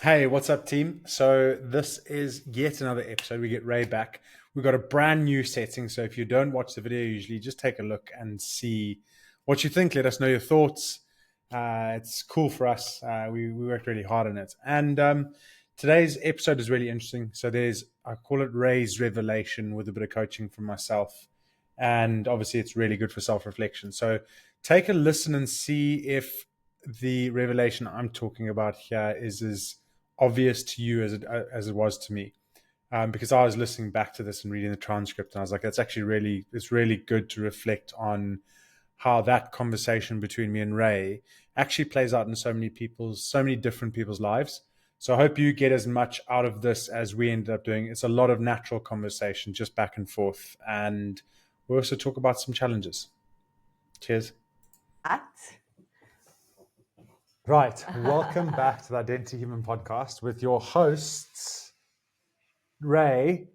Hey, what's up, team? So this is yet another episode. We get Ray back. We've got a brand new setting. So if you don't watch the video usually, just take a look and see what you think. Let us know your thoughts. It's cool for us. We worked really hard on it. And today's episode is really interesting. So I call it Ray's Revelation with a bit of coaching from myself. And obviously it's really good for self-reflection. So take a listen and see if the revelation I'm talking about here is as obvious to you as it was to me, because I was listening back to this and reading the transcript, and I was like, it's really good to reflect on how that conversation between me and Ray actually plays out in so many different people's lives. So I hope you get as much out of this as we ended up doing. It's a lot of natural conversation, just back and forth, and we also talk about some challenges. Cheers. Right. Welcome back to the Identity Human podcast with your hosts, Ray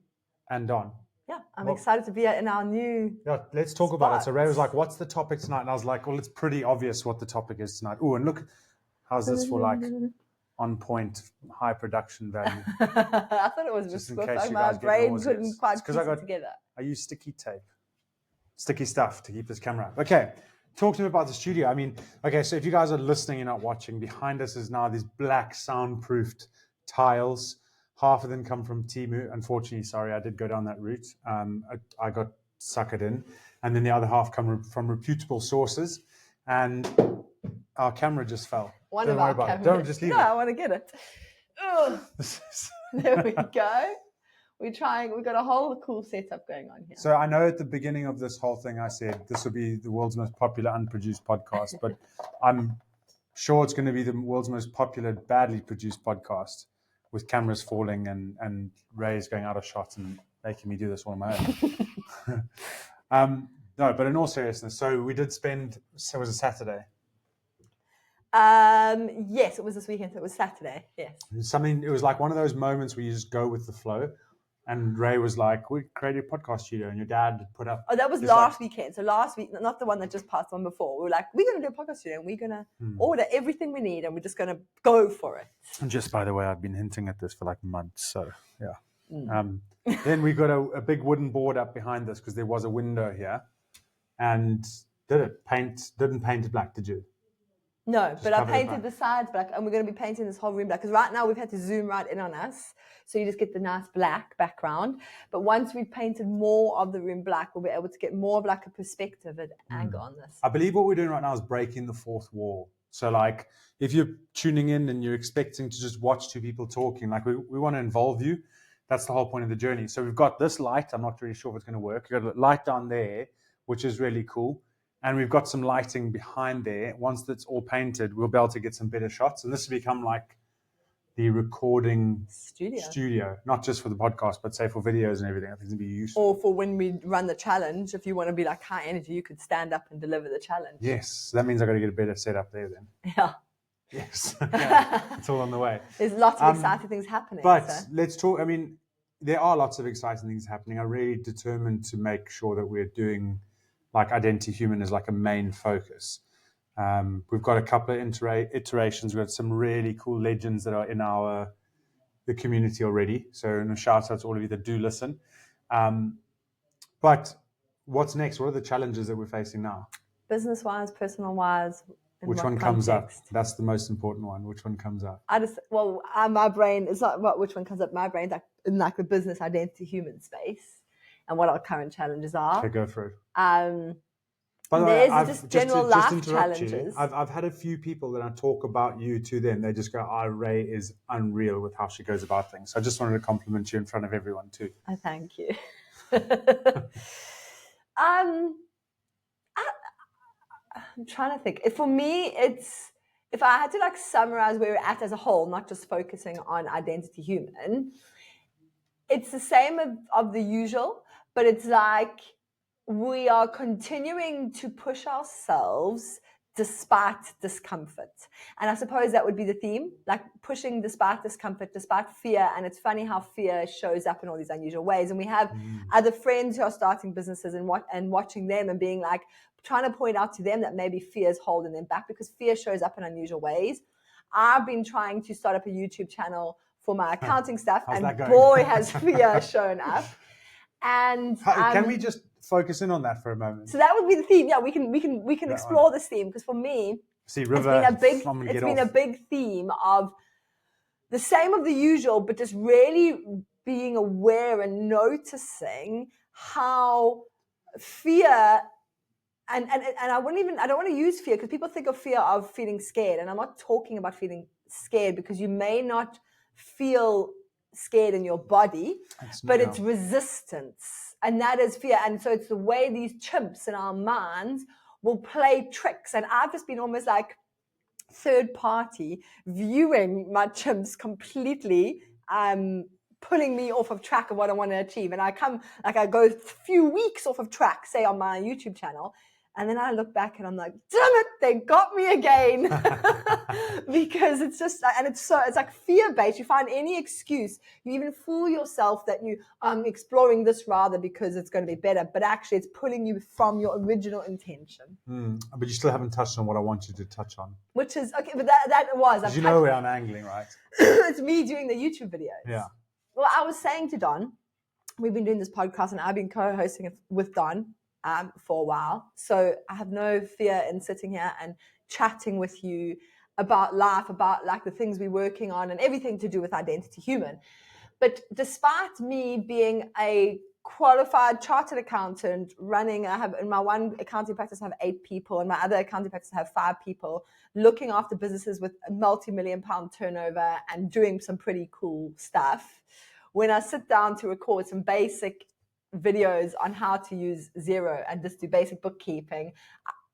and Don. Yeah, I'm excited to be in our new let's talk about it. So Ray was like, what's the topic tonight? And I was like, well, it's pretty obvious what the topic is tonight. Oh, and look, how's this for like on point, high production value? I thought it was just in case like my brain couldn't quite piece it together. I use sticky stuff to keep this camera up. Okay. Talk to me about the studio. I mean, okay, so if you guys are listening, you're not watching, behind us is now these black soundproofed tiles. Half of them come from Temu. Unfortunately, sorry, I did go down that route. I got suckered in. And then the other half come from reputable sources. And our camera just fell. Don't worry about it. Don't just leave it. No, I want to get it. There we go. We've got a whole cool setup going on here. So I know at the beginning of this whole thing, I said this will be the world's most popular unproduced podcast, but I'm sure it's going to be the world's most popular badly produced podcast with cameras falling and Ray's going out of shot and making me do this all on my own. No, but in all seriousness, so we did spend, so it was a Saturday. Yes, it was this weekend. So it was Saturday. Yes. It was like one of those moments where you just go with the flow. And Ray was like, we created a podcast studio, and your dad put up... Oh, that was last weekend. So last week, not the one that just passed on before. We were like, we're going to do a podcast studio, and we're going to order everything we need, and we're just going to go for it. And just by the way, I've been hinting at this for like months, so yeah. Then we got a big wooden board up behind us because there was a window here. And didn't paint it black, did you? No, just but I painted the sides black, and we're going to be painting this whole room black. Because right now we've had to zoom right in on us, so you just get the nice black background. But once we've painted more of the room black, we'll be able to get more of like a perspective and angle on this. I believe what we're doing right now is breaking the fourth wall. So like if you're tuning in and you're expecting to just watch two people talking, like we want to involve you. That's the whole point of the journey. So we've got this light. I'm not really sure if it's going to work. We've got a light down there, which is really cool. And we've got some lighting behind there. Once that's all painted, we'll be able to get some better shots. And this will become like the recording studio, not just for the podcast, but say for videos and everything. I think it'd be useful. Or for when we run the challenge, if you want to be like high energy, you could stand up and deliver the challenge. Yes, that means I've got to get a better setup there then. Yeah. Yes, it's all on the way. There's lots of exciting things happening. But let's talk, I mean, there are lots of exciting things happening. I'm really determined to make sure that we're doing like Identity Human is like a main focus. We've got a couple of iterations. We've got some really cool legends that are in the community already. So a shout out to all of you that do listen. But what's next? What are the challenges that we're facing now? Business-wise, personal-wise. Which one comes up? That's the most important one. Which one comes up? My brain, it's not about which one comes up. My brain's like the business identity human space and what our current challenges are. Okay, go for it. By the way, just general life challenges. I've had a few people that I talk about you to them. They just go, Ray is unreal with how she goes about things. So I just wanted to compliment you in front of everyone too. Oh, thank you. I'm trying to think. For me, if I had to like summarize where we're at as a whole, not just focusing on Identity Human, it's the same of the usual, but it's like we are continuing to push ourselves despite discomfort. And I suppose that would be the theme, like pushing despite discomfort, despite fear. And it's funny how fear shows up in all these unusual ways. And we have other friends who are starting businesses and watching them and being like, trying to point out to them that maybe fear is holding them back because fear shows up in unusual ways. I've been trying to start up a YouTube channel for my accounting stuff, How's and that going? boy, has fear shown up. And can we just focus in on that for a moment? So that would be the theme. Yeah, we can explore this theme, because for me, River, it's been a big theme of the same of the usual, but just really being aware and noticing how fear and I don't want to use fear, because people think of fear of feeling scared, and I'm not talking about feeling scared, because you may not feel scared in your body, but it's resistance, and that is fear. And so it's the way these chimps in our minds will play tricks, and I've just been almost like third party viewing my chimps completely pulling me off of track of what I want to achieve. And I go a few weeks off of track, say on my YouTube channel, and then I look back and I'm like, damn it, they got me again. Because it's just, and it's like fear-based. You find any excuse. You even fool yourself that you exploring this rather because it's going to be better, but actually it's pulling you from your original intention. But you still haven't touched on what I want you to touch on. Which is, okay, but that was. Because you know where I'm angling, right? It's me doing the YouTube videos. Yeah. Well, I was saying to Don, we've been doing this podcast and I've been co-hosting it with Don for a while. So I have no fear in sitting here and chatting with you about life, about like the things we're working on and everything to do with Identity Human. But despite me being a qualified chartered accountant running, I have in my one accounting practice, I have 8 people. In my other accounting practice, I have 5 people looking after businesses with a multi-million-pound turnover and doing some pretty cool stuff. When I sit down to record some basic videos on how to use Xero and just do basic bookkeeping,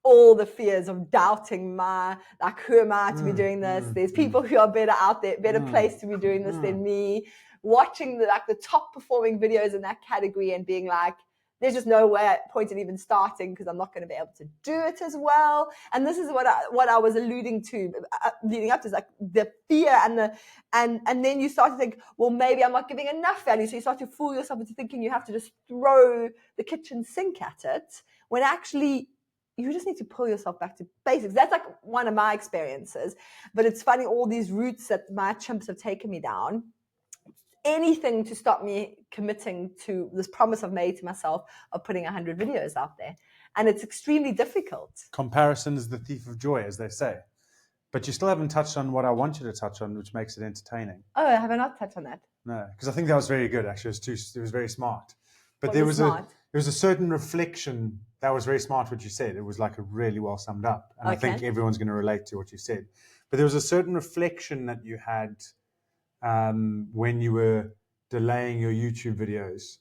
all the fears of doubting who am I to be doing this? There's people who are better out there, better placed to be doing this than me. Watching the top performing videos in that category and being like, there's just no point in even starting, because I'm not going to be able to do it as well. And this is what I was alluding to leading up to, is like the fear and then you start to think, well, maybe I'm not giving enough value. So you start to fool yourself into thinking you have to just throw the kitchen sink at it, when actually you just need to pull yourself back to basics. That's like one of my experiences. But it's funny, all these routes that my chimps have taken me down, anything to stop me committing to this promise I've made to myself of putting 100 videos out there. And it's extremely difficult. Comparison is the thief of joy, as they say. But you still haven't touched on what I want you to touch on, which makes it entertaining. Oh, have I not touched on that? No, because I think that was very good, actually. It was very smart. But there was a certain reflection that was very smart, what you said. It was like a really well summed up. And I think everyone's going to relate to what you said. But there was a certain reflection that you had when you were delaying your YouTube videos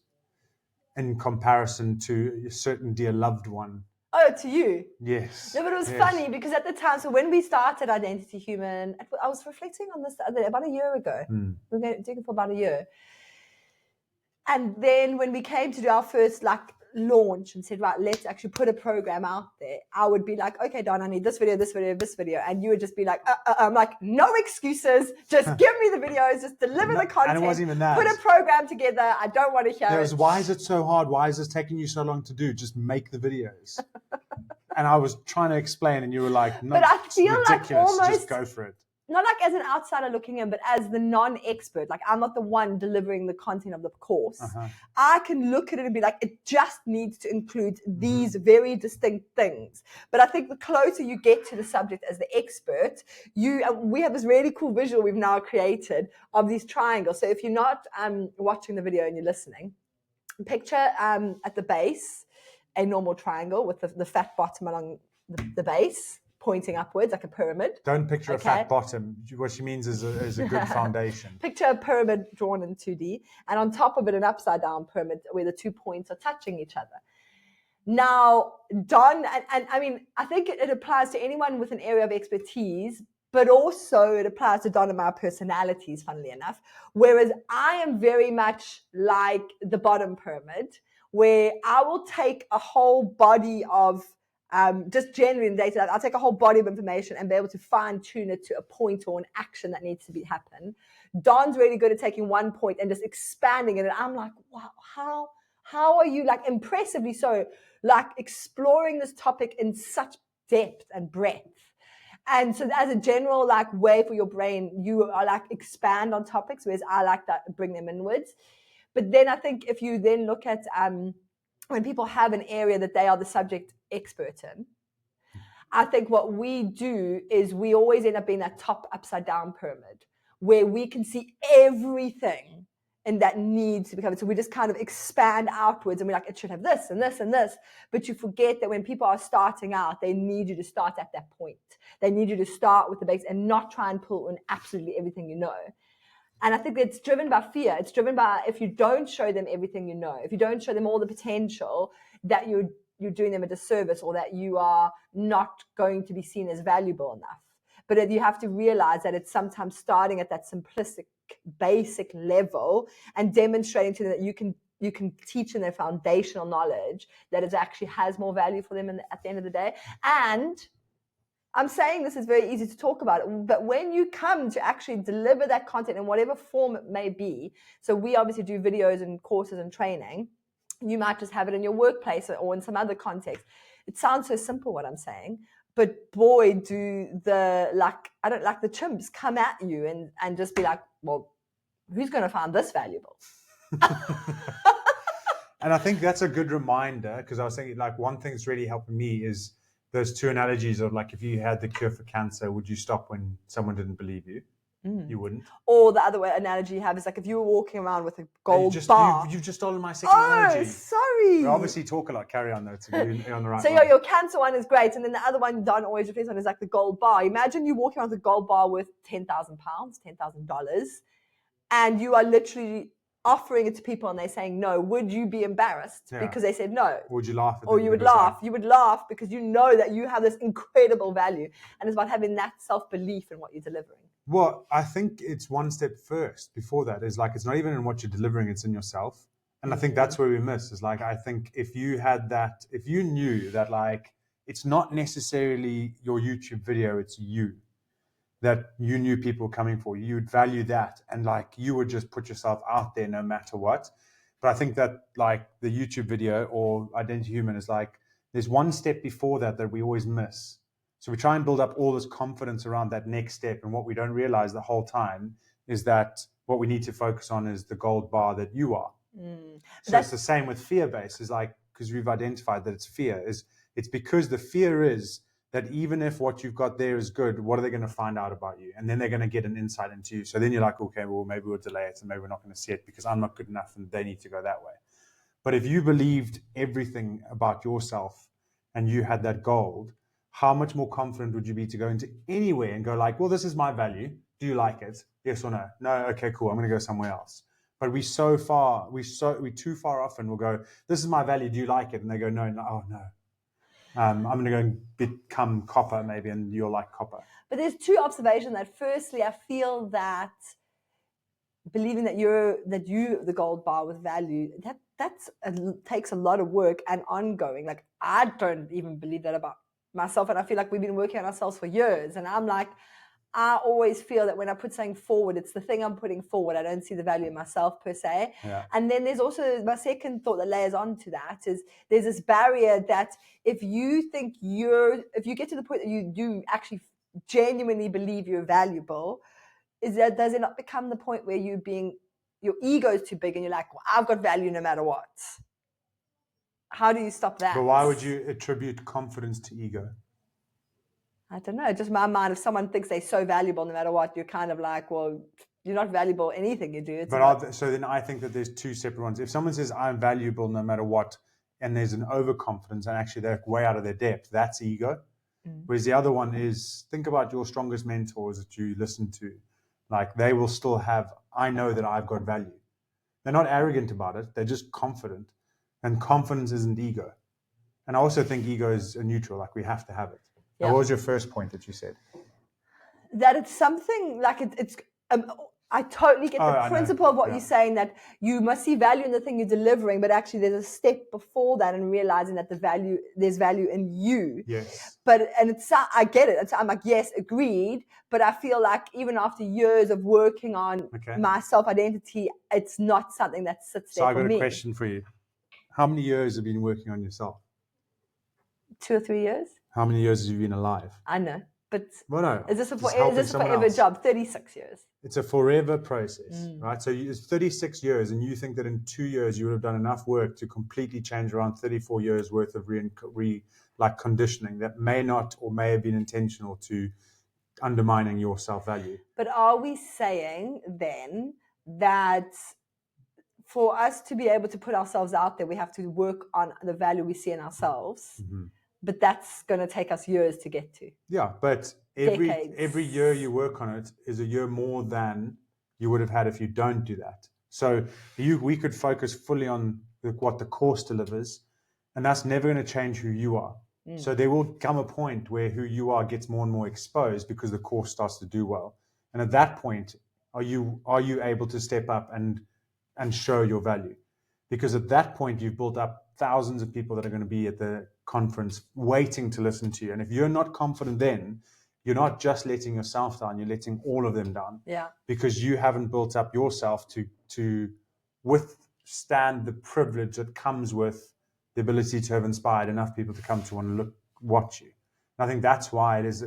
in comparison to a certain dear loved one. Oh, to you? Yes. No, but it was funny because at the time, so when we started Identity Human, I was reflecting on this about a year ago. We were doing it for about a year. And then when we came to do our first launch and said, right, let's actually put a program out there, I would be like, okay, Don, I need this video, this video, this video. And you would just be like, I'm like, no excuses. Just give me the videos. Just deliver the content. And it wasn't even that. Put a program together. I don't want to hear it. Why is it so hard? Why is this taking you so long to do? Just make the videos. And I was trying to explain and you were like, no, but I feel ridiculous. Like almost, just go for it. Not like as an outsider looking in, but as the non-expert. Like, I'm not the one delivering the content of the course. I can look at it and be like, it just needs to include these very distinct things. But I think the closer you get to the subject as the expert, we have this really cool visual we've now created of these triangles. So if you're not watching the video and you're listening, picture at the base a normal triangle with the fat bottom along the base, pointing upwards like a pyramid. Don't picture a fat bottom. What she means is a good foundation. Picture a pyramid drawn in 2D, and on top of it, an upside down pyramid where the 2 points are touching each other. Now, Don, and I mean, I think it applies to anyone with an area of expertise, but also it applies to Don and my personalities, funnily enough. Whereas I am very much like the bottom pyramid, where I will take a whole body of just generating data. I'll take a whole body of information and be able to fine tune it to a point or an action that needs to happen. Don's really good at taking one point and just expanding it. And I'm like, wow, how are you impressively so exploring this topic in such depth and breadth? And so as a general like way for your brain, you are like expand on topics, whereas I like that bring them inwards. But then I think if you then look at when people have an area that they are the subject expert in, I think what we do is we always end up being that top upside down pyramid where we can see everything and that needs to be covered. So we just kind of expand outwards and we're like, it should have this and this and this. But you forget that when people are starting out, they need you to start at that point. They need you to start with the basics and not try and pull in absolutely everything you know. And I think it's driven by fear. It's driven by if you don't show them everything you know, if you don't show them all the potential, that you're doing them a disservice or that you are not going to be seen as valuable enough. But you have to realize that it's sometimes starting at that simplistic, basic level and demonstrating to them that you can teach them their foundational knowledge that it actually has more value for them at the end of the day. And I'm saying this is very easy to talk about, but when you come to actually deliver that content in whatever form it may be, so we obviously do videos and courses and training, you might just have it in your workplace or in some other context. It sounds so simple what I'm saying, but boy, do I don't like the chimps come at you and just be like, well, who's going to find this valuable? And I think that's a good reminder, because I was thinking like one thing that's really helping me is those two analogies of like, if you had the cure for cancer, would you stop when someone didn't believe you? You wouldn't. Or the other way analogy you have is like if you were walking around with a gold bar. You've just stolen my second analogy. Sorry. We obviously talk a lot. Carry on though. You're on the right so one. your cancer one is great. And then the other one Don always reflects on is like the gold bar. Imagine you walking around with a gold bar worth £10,000, $10,000. And you are literally offering it to people and they're saying no. Would you be embarrassed because they said no? Would you laugh at them? Or you would laugh. You would laugh because you know that you have this incredible value. And it's about having that self-belief in what you're delivering. Well, I think it's one step first before that is like, it's not even in what you're delivering, it's in yourself. And I think that's where we miss is like, I think if you had that, if you knew that like, it's not necessarily your YouTube video, it's you, that you knew people coming for you, you'd value that. And like, you would just put yourself out there no matter what. But I think that like the YouTube video or Identity Human is like, there's one step before that we always miss. So we try and build up all this confidence around that next step. And what we don't realize the whole time is that what we need to focus on is the gold bar that you are. So it's the same with fear-based. Is like, because we've identified that it's fear. It's because the fear is that even if what you've got there is good, what are they going to find out about you? And then they're going to get an insight into you. So then you're like, okay, well, maybe we'll delay it and maybe we're not going to see it because I'm not good enough and they need to go that way. But if you believed everything about yourself and you had that gold, how much more confident would you be to go into anywhere and go like, well, this is my value. Do you like it? Yes or no? No. Okay, cool. I'm going to go somewhere else. But we're too far off and we'll go, this is my value. Do you like it? And they go, no, oh no. I'm going to go and become copper maybe, and you're like copper. But there's two observations. That firstly, I feel that believing that you're the gold bar with value, that takes a lot of work and ongoing. Like I don't even believe that about myself, and I feel like we've been working on ourselves for years. And I'm like, I always feel that when I put something forward, it's the thing I'm putting forward. I don't see the value in myself per se. Yeah. And then there's also my second thought that layers onto that is there's this barrier that if you get to the point that you do actually genuinely believe you're valuable, does it not become the point where your ego is too big and you're like, well, I've got value no matter what? How do you stop that? But why would you attribute confidence to ego? I don't know. Just my mind, if someone thinks they're so valuable no matter what, you're kind of like, well, you're not valuable anything you do. So then I think that there's two separate ones. If someone says I'm valuable no matter what, and there's an overconfidence and actually they're way out of their depth, that's ego. Whereas the other one is, think about your strongest mentors that you listen to. Like they will still have, I know that I've got value. They're not arrogant about it. They're just confident. And confidence isn't ego. And I also think ego is a neutral, like we have to have it. Yeah. What was your first point that you said? That it's something like it's I totally get the principle of what you're saying, that you must see value in the thing you're delivering, but actually there's a step before that and realizing that there's value in you. Yes. I get it. I'm like, yes, agreed. But I feel like even after years of working on my self-identity, it's not something that sits there for me. So I've got a question for you. How many years have you been working on yourself? 2 or 3 years. How many years have you been alive? I know. But Well, no, is this a just helping someone forever else. job? 36 years. It's a forever process, right? So it's 36 years, and you think that in 2 years you would have done enough work to completely change around 34 years worth of like conditioning that may not or may have been intentional to undermining your self-value. But are we saying then that for us to be able to put ourselves out there, we have to work on the value we see in ourselves? Mm-hmm. But that's going to take us years to get to. Yeah, but every year you work on it is a year more than you would have had if you don't do that. So we could focus fully on what the course delivers, and that's never going to change who you are. So there will come a point where who you are gets more and more exposed because the course starts to do well. And at that point, are you able to step up and show your value? Because at that point, you've built up thousands of people that are going to be at the conference waiting to listen to you. And if you're not confident then, you're not just letting yourself down, you're letting all of them down. Yeah. Because you haven't built up yourself to withstand the privilege that comes with the ability to have inspired enough people to come to want to watch you. And I think that's why it is,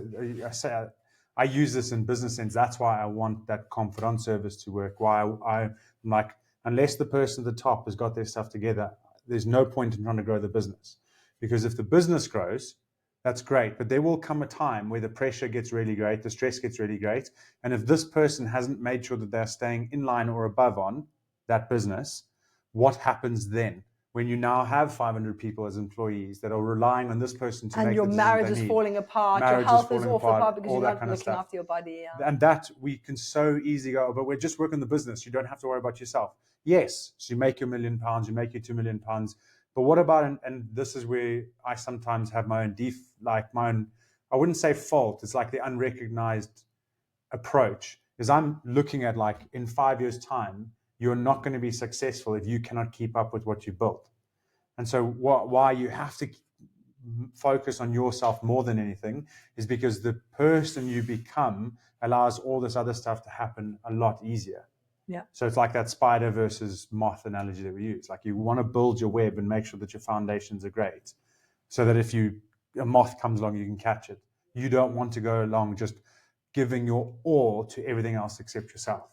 I use this in business sense. That's why I want that confidant service to work. Why I'm like, unless the person at the top has got their stuff together, there's no point in trying to grow the business. Because if the business grows, that's great. But there will come a time where the pressure gets really great, the stress gets really great. And if this person hasn't made sure that they're staying in line or above on that business, what happens then? When you now have 500 people as employees that are relying on this person to make the decisions they need. And your marriage is falling apart, your health is awful apart because you're not looking after your body. Yeah. And that we can so easily go, but we're just working the business. You don't have to worry about yourself. Yes, so you make your £1 million, you make your £2 million. But what about, and this is where I sometimes have my own, I wouldn't say fault, it's like the unrecognized approach, is I'm looking at like in 5 years' time, you're not going to be successful if you cannot keep up with what you built. And so why you have to focus on yourself more than anything is because the person you become allows all this other stuff to happen a lot easier. Yeah. So it's like that spider versus moth analogy that we use. Like you want to build your web and make sure that your foundations are great so that if a moth comes along, you can catch it. You don't want to go along just giving your all to everything else except yourself.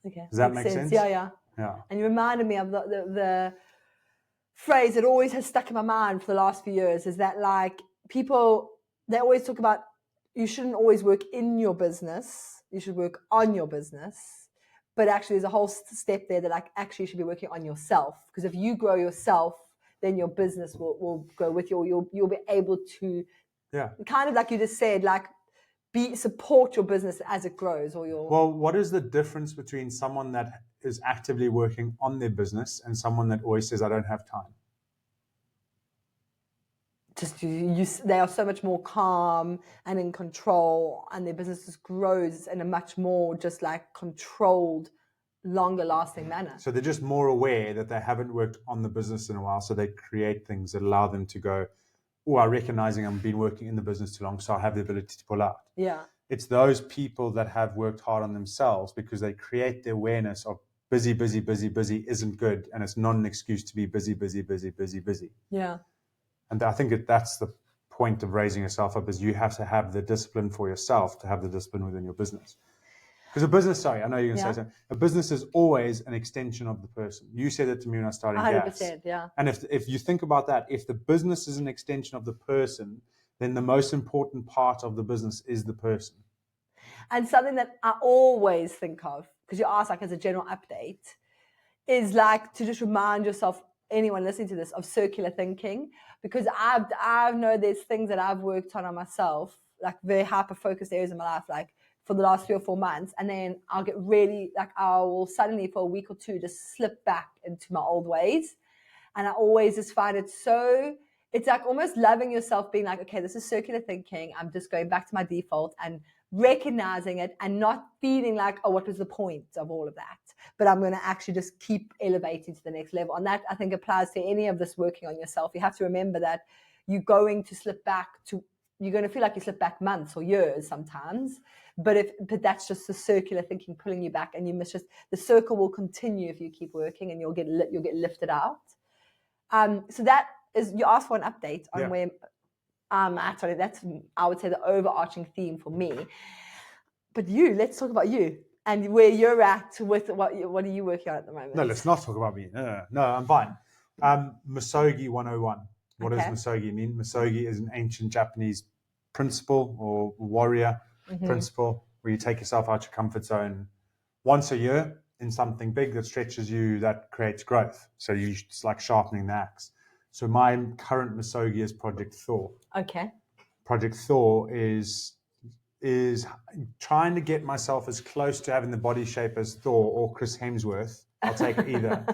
Okay. Does that make sense? Yeah. And you reminded me of the phrase that always has stuck in my mind for the last few years is that like people, they always talk about you shouldn't always work in your business. You should work on your business. But actually there's a whole step there that like actually you should be working on yourself. Because if you grow yourself, then your business will grow with you. You'll be able to kind of like you just said, like support your business as it grows or your. Well, what is the difference between someone that is actively working on their business and someone that always says, I don't have time? Just they are so much more calm and in control, and their business just grows in a much more just like controlled, longer lasting manner. So they're just more aware that they haven't worked on the business in a while, so they create things that allow them to go, oh, I'm recognizing I've been working in the business too long, so I have the ability to pull out. Yeah. It's those people that have worked hard on themselves because they create the awareness of busy isn't good, and it's not an excuse to be busy. Yeah. And I think that's the point of raising yourself up, is you have to have the discipline for yourself to have the discipline within your business. Because a business, I know you're going to say something. A business is always an extension of the person. You said it to me when I started 100%, gas. yeah. And if you think about that, if the business is an extension of the person, then the most important part of the business is the person. And something that I always think of, because you asked like as a general update, is like to just remind yourself, anyone listening to this, of circular thinking. Because I know there's things that I've worked on myself, like very hyper-focused areas in my life, like for the last 3 or 4 months. And then I'll get really, like I will suddenly for a week or two just slip back into my old ways. And I always just find it so, it's like almost loving yourself, being like, okay, this is circular thinking. I'm just going back to my default and recognizing it and not feeling like, oh, what was the point of all of that? But I'm going to actually just keep elevating to the next level. And that, I think, applies to any of this working on yourself. You have to remember that you're going to slip back to, you're going to feel like you slip back months or years sometimes. But that's just the circular thinking pulling you back, and you must just, the circle will continue if you keep working, and you'll get lifted out. So that is, you asked for an update on where Actually, that's, I would say, the overarching theme for me. But let's talk about you and where you're at with what are you working on at the moment? No, let's not talk about me. No, I'm fine. Muso-gi 101. What does Muso-gi mean? Muso-gi is an ancient Japanese principle or warrior principle where you take yourself out your comfort zone once a year in something big that stretches you, that creates growth. So it's like sharpening the axe. So my current Muso-gi is Project Thor. Okay. Project Thor is trying to get myself as close to having the body shape as Thor or Chris Hemsworth. I'll take either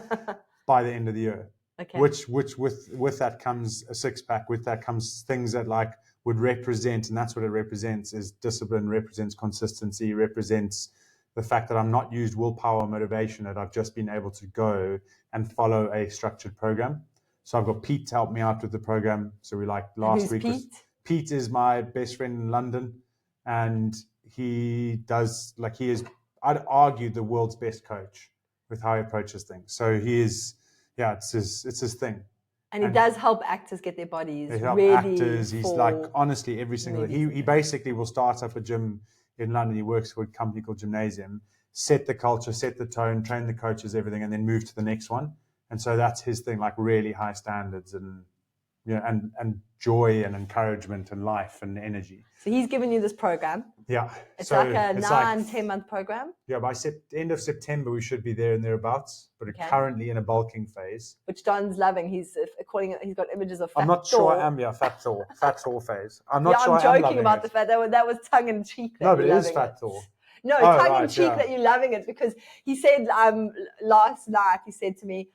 by the end of the year. Okay. Which with that comes a six pack. With that comes things that like would represent, and that's what it represents, is discipline, represents consistency, represents the fact that I'm not used willpower or motivation, that I've just been able to go and follow a structured program. So I've got Pete to help me out with the program. So we like last week. Pete is my best friend in London. And he is, I'd argue, the world's best coach with how he approaches things. So he is, it's his thing. And he does help actors get their bodies ready. Actors, he's like, honestly, every single day. He basically will start up a gym in London. He works for a company called Gymnasium, set the culture, set the tone, train the coaches, everything, and then move to the next one. And so that's his thing, like really high standards and and joy and encouragement and life and energy. So he's given you this program. Yeah. It's like a 9-10 month program. Yeah, by end of September, we should be there and thereabouts, but we're currently in a bulking phase. Which Don's loving. He's got images of fat I'm not Thor. sure I am, Fat Thor phase. I'm not sure I'm joking about the fact that was tongue in cheek. No, but it is Fat Thor. No, tongue in cheek that you're loving it, because he said last night, he said to me,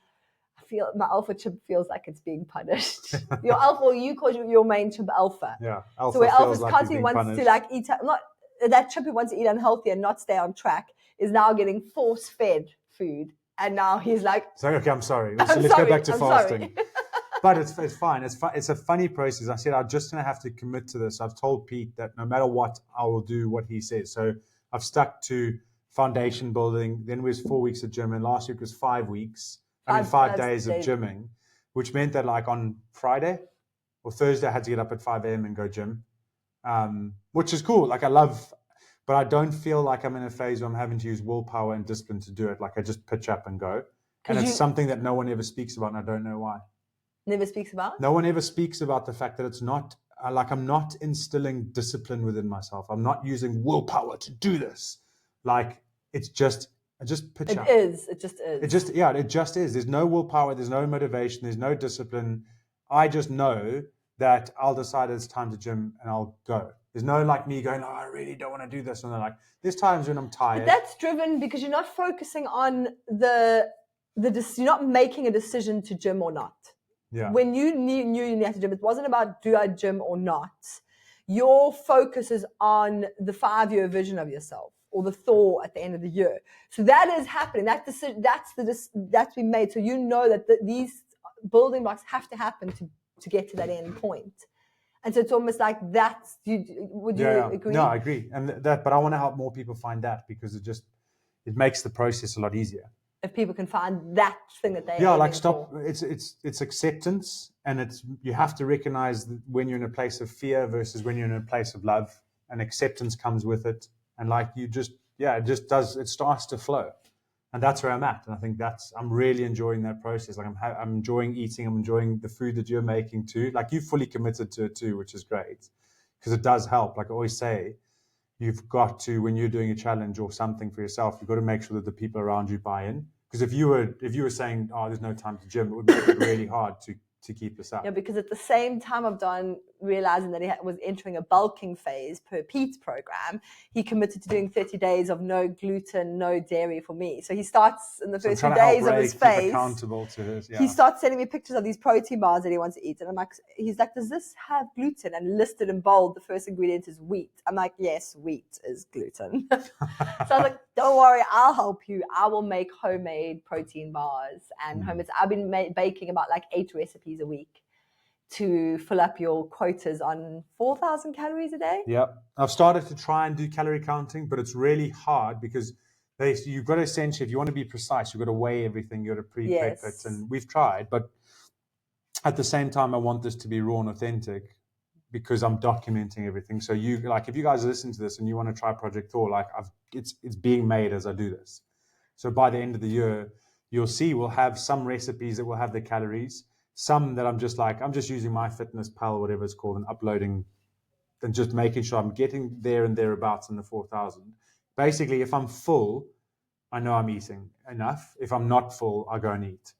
my alpha chimp feels like it's being punished. Your alpha, or you call your main chimp alpha. Yeah, alpha. So where alpha's constantly wants to eat, not that chimp who wants to eat unhealthy and not stay on track, is now getting force-fed food, and now he's like, so okay, I'm sorry. Let's go back to fasting. But it's fine. It's a funny process. I said I'm just going to have to commit to this. I've told Pete that no matter what, I will do what he says. So I've stuck to foundation building. Then it was 4 weeks of gym, and last week was 5 weeks. 5 days of gymming, which meant that like on Friday or Thursday, I had to get up at 5 a.m. and go gym, which is cool. Like but I don't feel like I'm in a phase where I'm having to use willpower and discipline to do it. Like I just pitch up and go. And it's something that no one ever speaks about, and I don't know why. Never speaks about? No one ever speaks about the fact that it's not, I'm not instilling discipline within myself. I'm not using willpower to do this. Like it's just... I just pitch up. It just is. It just is. There's no willpower. There's no motivation. There's no discipline. I just know that I'll decide it's time to gym and I'll go. There's no like me going, I really don't want to do this. And then there's times when I'm tired. But that's driven because you're not focusing on you're not making a decision to gym or not. Yeah. When you knew you had to gym, it wasn't about do I gym or not. Your focus is on the 5-year vision of yourself, or the Thor at the end of the year. So that is happening. That decision, that's been made. So you know that these building blocks have to happen to get to that end point. And so it's almost like that's. Would you agree? No, I agree. But I want to help more people find that, because it makes the process a lot easier. If people can find that thing that they stop. It's acceptance, and you have to recognize when you're in a place of fear versus when you're in a place of love, and acceptance comes with it. And it starts to flow. And that's where I'm at. And I think I'm really enjoying that process. Like I'm enjoying eating. I'm enjoying the food that you're making too. Like you've fully committed to it too, which is great, because it does help. Like I always say, you've got to, when you're doing a challenge or something for yourself, you've got to make sure that the people around you buy in. Because if you were saying, oh, there's no time to gym, it would make it really hard to keep this up. Yeah, because at the same time of Don realizing that he was entering a bulking phase per Pete's program, he committed to doing 30 days of no gluten, no dairy for me. So he starts in the first few days of his phase. Accountable to his, He starts sending me pictures of these protein bars that he wants to eat. And he's like, does this have gluten? And listed in bold, the first ingredient is wheat. I'm like, yes, wheat is gluten. So I was like, don't worry, I'll help you. I will make homemade protein bars and homemade. I've been baking about 8 recipes a week to fill up your quotas on 4,000 calories a day. Yeah, I've started to try and do calorie counting, but it's really hard because you've got to essentially, if you want to be precise, you've got to weigh everything, you've got to pre-prep it, and we've tried, but at the same time, I want this to be raw and authentic. because I'm documenting everything. So you like, if you guys listen to this and you want to try Project Thor, like it's being made as I do this. So by the end of the year, you'll see we'll have some recipes that will have the calories, some that I'm just using MyFitnessPal, whatever it's called, and uploading and just making sure I'm getting there and thereabouts in the 4,000. Basically, if I'm full, I know I'm eating enough. If I'm not full, I go and eat.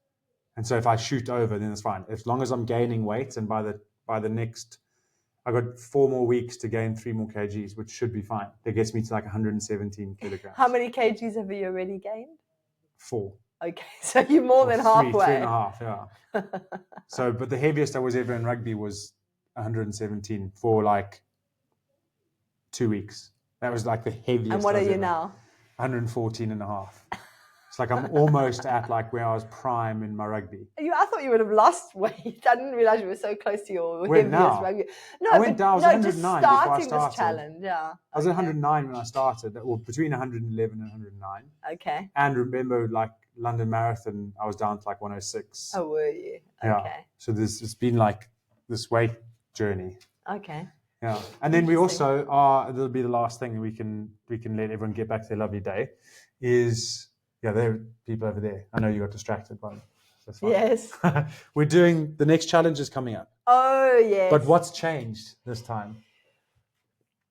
And so if I shoot over, then it's fine. As long as I'm gaining weight, and by the next, I've got 4 more weeks to gain 3 more kgs, which should be fine. That gets me to like 117 kilograms. How many kgs have you already gained? 4. Okay, so you're more than halfway. 3.5, yeah. So, but the heaviest I was ever in rugby was 117 for like 2 weeks. That was like the heaviest. And what are you ever. now? 114 and a half. It's like I'm almost at like where I was prime in my rugby. I thought you would have lost weight. I didn't realize you were so close to your heaviest rugby. No, I went down. I was 109 just before I starting started. this challenge. Yeah, I was at 109 when I started, or between 111 and 109. Okay. And remember, like London Marathon, I was down to like 106. Oh, were you? Yeah. Okay. So it's been like this weight journey. Okay. Yeah, and then we also are. It'll be the last thing we can let everyone get back to their lovely day. Is there are people over there. I know you got distracted by them. That's fine. Yes. We're doing the next challenge is coming up. Oh yes. But what's changed this time?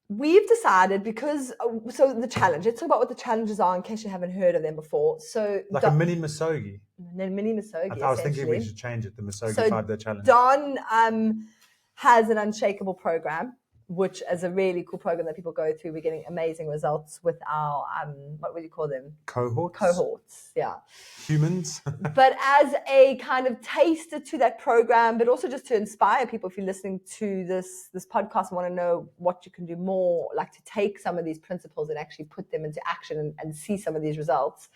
We've decided because so the challenge. Let's talk about what the challenges are in case you haven't heard of them before. So like a mini Muso-gi. Mini Muso-gi. I was thinking we should change it. The Muso-gi 5-day challenge. Don has an unshakable program, which is a really cool program that people go through. We're getting amazing results with our what would you call them? Cohorts, yeah. Humans. But as a kind of taster to that program, but also just to inspire people, if you're listening to this podcast and want to know what you can do more, like to take some of these principles and actually put them into action and see some of these results,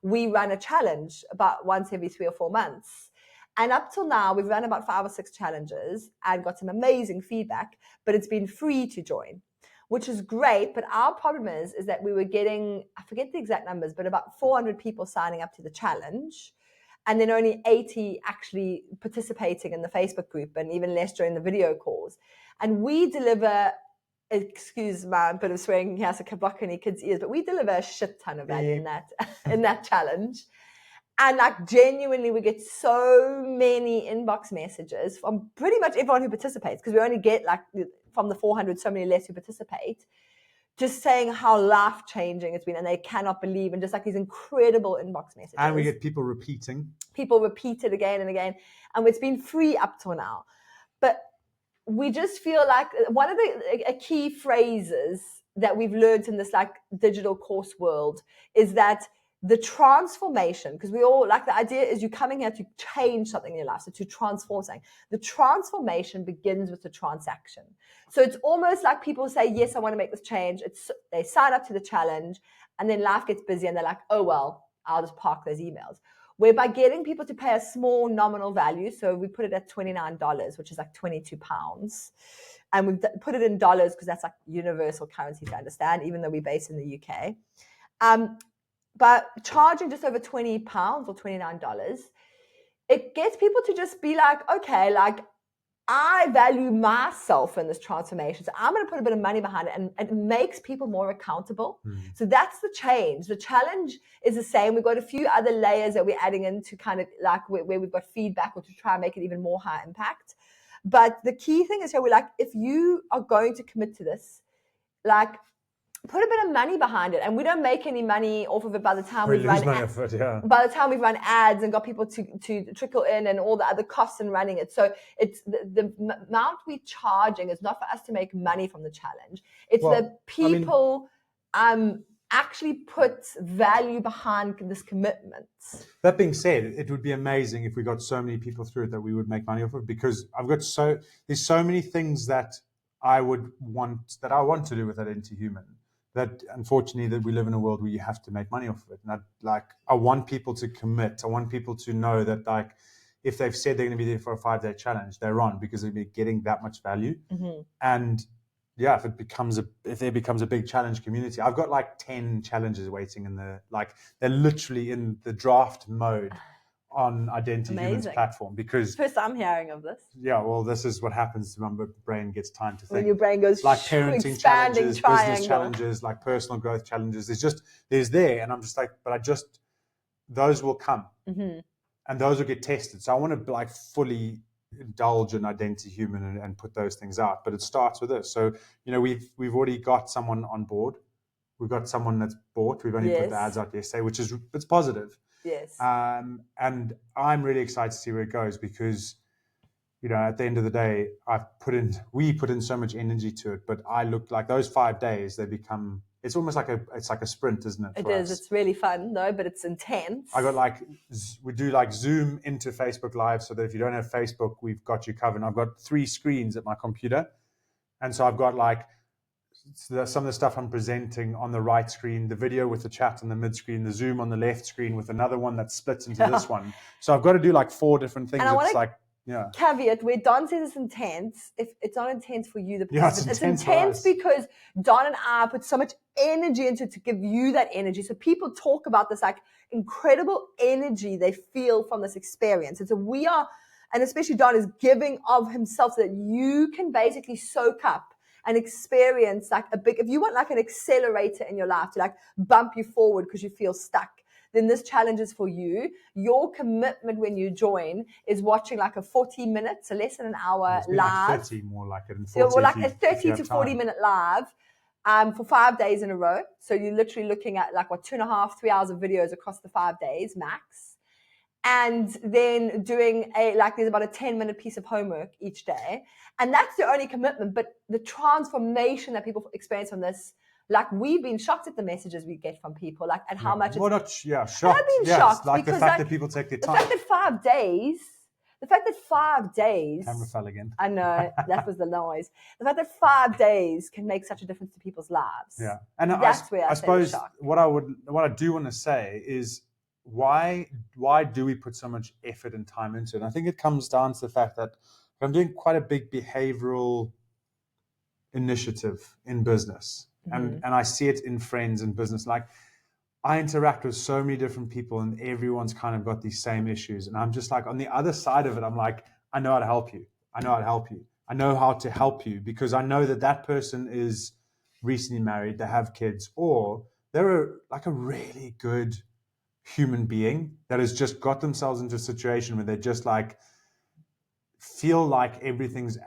we run a challenge about once every 3 or 4 months. And up till now, we've run about 5 or 6 challenges and got some amazing feedback, but it's been free to join, which is great. But our problem is that we were getting, I forget the exact numbers, but about 400 people signing up to the challenge, and then only 80 actually participating in the Facebook group, and even less during the video calls. And we deliver, excuse my bit of swearing here, so can block any kids' ears, but we deliver a shit ton of value in that challenge. And like genuinely, we get so many inbox messages from pretty much everyone who participates, because we only get like from the 400, so many less who participate, just saying how life-changing it's been, and they cannot believe, and just like these incredible inbox messages. And we get people repeating. People repeat it again and again, and it's been free up till now. But we just feel like one of the key phrases that we've learned in this like digital course world is that the transformation, because we all like the idea is you're coming here to change something in your life, so to transform something. The transformation begins with the transaction. So it's almost like people say, yes, I want to make this change. They sign up to the challenge, and then life gets busy and they're like, oh, well, I'll just park those emails. Whereby getting people to pay a small nominal value, so we put it at $29, which is like 22 pounds. And we've put it in dollars because that's like universal currency to understand, even though we're based in the UK. But charging just over £20 or $29, it gets people to just be like, okay, like I value myself in this transformation, so I'm going to put a bit of money behind it, and it makes people more accountable. So that's the change. The challenge is the same. We've got a few other layers that we're adding in to kind of like where we've got feedback, or to try and make it even more high impact. But the key thing is here, we're like, if you are going to commit to this, like, put a bit of money behind it, and we don't make any money off of it by the time we've run by the time we've run ads and got people to trickle in and all the other costs in running it. So it's the amount we're charging is not for us to make money from the challenge. It's that people actually put value behind this commitment. That being said, it would be amazing if we got so many people through it that we would make money off it, because there's so many things that I want to do with that into human. That unfortunately that we live in a world where you have to make money off of it. And I want people to commit. I want people to know that like if they've said they're going to be there for a 5-day challenge, they're on, because they'll be getting that much value. And yeah, if there becomes a big challenge community, I've got like 10 challenges waiting they're literally in the draft mode on Identity Humans Amazing. platform, because First I'm hearing of this. yeah, well, this is what happens when my brain gets time to think. When your brain goes like parenting expanding challenges, triangle. business challenges, like personal growth challenges. There's there, and I'm just like, but those will come, Mm-hmm. and those will get tested. So I want to like fully indulge in Identity Human and put those things out. But it starts with this. So we've already got someone on board. We've got someone that's bought. We've only put the ads out yesterday, which is it's positive. Yes. And I'm really excited to see where it goes, because at the end of the day, we put in so much energy to it. But I look like those 5 days, it's almost like a sprint, isn't it? It is. It's really fun though, but it's intense. I got we do like Zoom into Facebook Live, so that if you don't have Facebook, we've got you covered. And I've got 3 screens at my computer, and so I've got like some of the stuff I'm presenting on the right screen, the video with the chat on the mid screen, the Zoom on the left screen with another one that splits into this one. So I've got to do like 4 different things. And it's like, caveat where Don says it's intense. If it's not intense for you, it's intense because Don and I put so much energy into it to give you that energy. So people talk about this like incredible energy they feel from this experience. And so we are, and especially Don is giving of himself so that you can basically soak up and experience like if you want like an accelerator in your life to like bump you forward because you feel stuck, then this challenge is for you. Your commitment when you join is watching like a 40 minutes, so less than an hour live. Like 30, more like it. 40, so like a 30 to 40 minute live for 5 days in a row. So you're literally looking at like 2.5, 3 hours of videos across the 5 days max. And then doing there's about a 10-minute piece of homework each day. And that's the only commitment. But the transformation that people experience from this, like we've been shocked at the messages we get from people, like at how much it's... shocked. I've been shocked. Like the fact that people take their time. The fact that 5 days... Camera fell again. I know, that was the noise. The fact that 5 days can make such a difference to people's lives. Yeah. And that's where I suppose what I do want to say is, why do we put so much effort and time into it? And I think it comes down to the fact that I'm doing quite a big behavioral initiative in business. Mm-hmm. And I see it in friends and business. Like I interact with so many different people and everyone's kind of got these same issues. And I'm just like, on the other side of it, I'm like, I know how to help you. I know how to help you because I know that person is recently married, they have kids, or they're like a really good human being that has just got themselves into a situation where they just like feel like everything's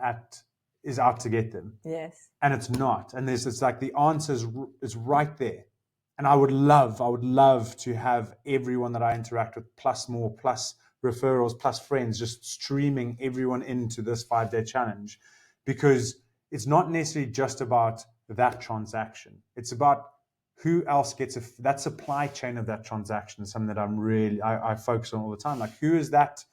is out to get them. Yes. And it's not. And it's like the answer is right there. And I would love to have everyone that I interact with, plus more, plus referrals, plus friends, just streaming everyone into this 5-day challenge, because it's not necessarily just about that transaction. It's about who else gets that supply chain of that transaction is something that I focus on all the time. Like, who is that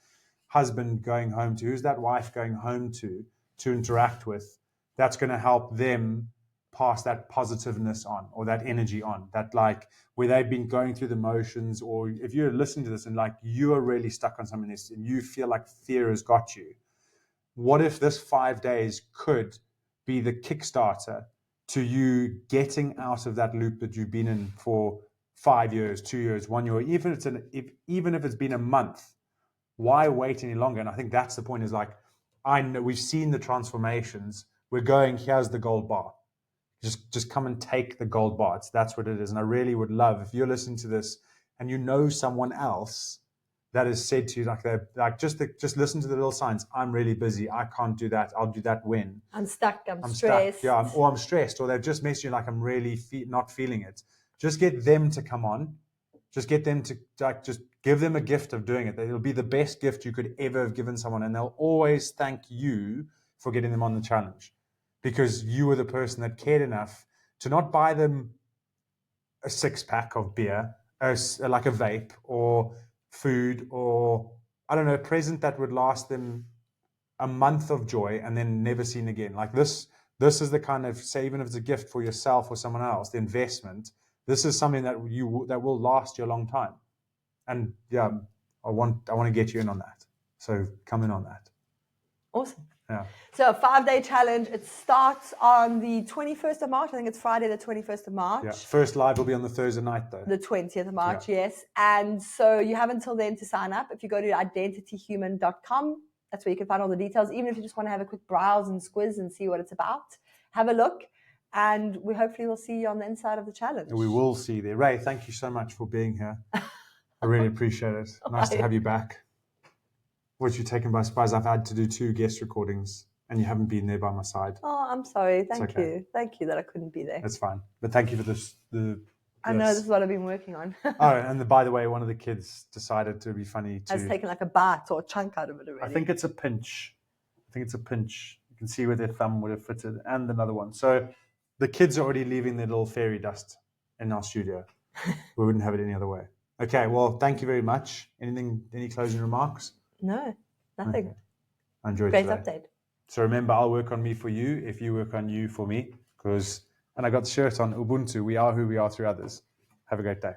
husband going home to? Who's that wife going home to interact with? That's going to help them pass that positiveness on, or that energy on, that like where they've been going through the motions, or if you're listening to this and like you are really stuck on something this and you feel like fear has got you, what if this 5 days could be the Kickstarter to you getting out of that loop that you've been in for 5 years, 2 years, 1 year, even if it's been a month? Why wait any longer? And I think that's the point, is like, I know we've seen the transformations. We're going, here's the gold bar. Just come and take the gold bar. That's what it is. And I really would love, if you're listening to this and you know someone else that has said to you, just listen to the little signs. I'm really busy. I can't do that. I'll do that when I'm stuck. I'm stressed. Stuck. Yeah, I'm stressed. Or they've just messaged you like, I'm really not feeling it. Just get them to come on. Just get them to just give them a gift of doing it. It'll be the best gift you could ever have given someone, and they'll always thank you for getting them on the challenge, because you were the person that cared enough to not buy them a 6-pack of beer, like a vape or food, or I don't know, a present that would last them a month of joy and then never seen again. Like this is the kind of, say, even if it's a gift for yourself or someone else, the investment, this is something that will last you a long time. And yeah, I want to get you in on that. So come in on that. Awesome. Yeah. So a 5-day challenge. It starts on the 21st of March. I think it's Friday, the 21st of March. Yeah. First live will be on the Thursday night, though. The 20th of March, yes. And so you have until then to sign up. If you go to identityhuman.com, that's where you can find all the details. Even if you just want to have a quick browse and squiz and see what it's about, have a look. And we hopefully will see you on the inside of the challenge. We will see you there. Ray, thank you so much for being here. I really appreciate it. Nice to have you back. Was you taken by surprise? I've had to do 2 guest recordings and you haven't been there by my side. Oh, I'm sorry. Thank okay. you. Thank you that I couldn't be there. That's fine. But thank you for this. I know this is what I've been working on. Oh, and by the way, one of the kids decided to be funny too. Has taken like a bite or a chunk out of it already. I think it's a pinch. You can see where their thumb would have fitted, and another one. So the kids are already leaving their little fairy dust in our studio. We wouldn't have it any other way. Okay, well, thank you very much. Any closing remarks? No, nothing. Okay. I enjoyed Great today. update. So remember, I'll work on me for you if you work on you for me. And I got the shirt on Ubuntu. We are who we are through others. Have a great day.